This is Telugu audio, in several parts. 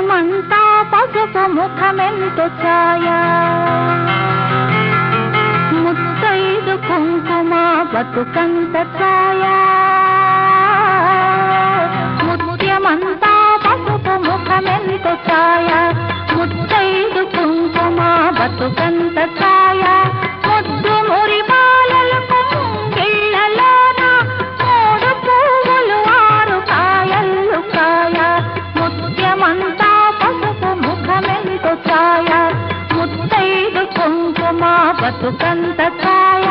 ముత్యమంతా పసుపు ముఖమెంతో ఛాయ ముత్తైదు కుంకుమ బతుకంత ఛాయ ముత్యమంతా పసుపు ముఖమెంతో ఛాయ ముత్తైదు కుంకుమ బతుకంత ఛాయ ముద్దు మురి బాలలకు ముంగిళ్ళలోన మూడు పువ్వులు ఆరు కాయలు కాయ ముత్యమంతా పసుపు ముఖమెంతో ఛాయ ముత్తైదు కుంకుమ బతుకంత ఛాయ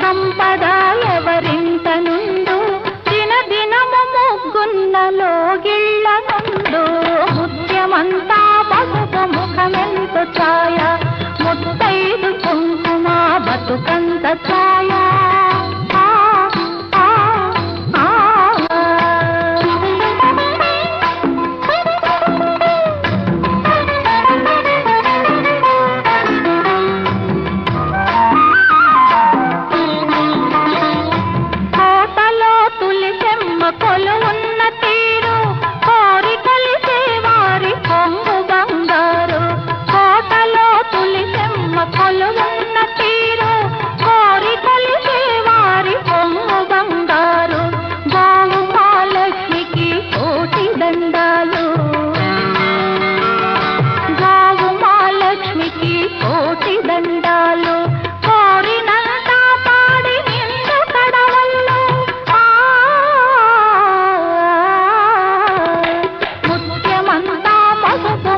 సంపద ఎవరింట నుండు దినదినము ముగ్గున్నలో గిళ్ళ నుండు ముత్యమంతా పసుపు ముఖమెంతో ఛాయ ముత్తైదు కుంకుమ బతుకంత ఛాయ కొలువున్న తీరు కోరి కలిసే వారి కొంగు బంగారు కోటలో తులిసెమ్మ కొలువున్న తీరు కోరి కలిసే వారి కొంగు బంగారు గోవు మహాలక్ష్మికి కోటి దండాలు గోవు మహాలక్ష్మికి కోటి దండాలు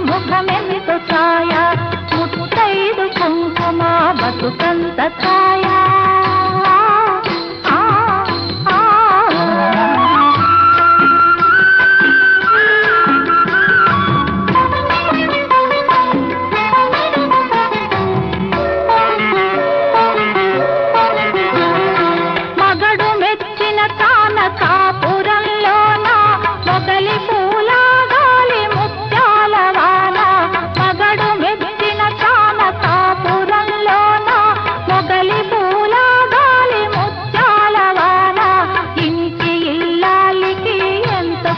ముఖమెంతో ఛాయ ముత్తైదు కుంకుమ బతుకంత ఛాయ మగడు మెచ్చిన కాన కాపురంలోన మొగలి పూల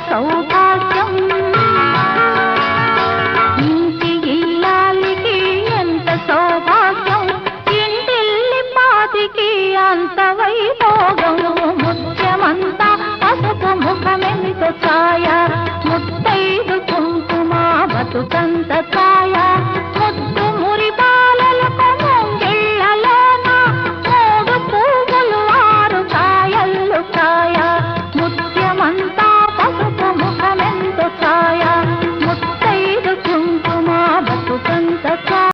సౌభాగ్యం ఇంటి ఇల్లాలికి ఎంత సౌభాగ్యం ఇంటిల్లి పాతికి అంత వైభోగం ముత్యమంతా పసుపు ముఖమెంతో ఛాయ ముత్తైదు కుంకుమ బతుకంత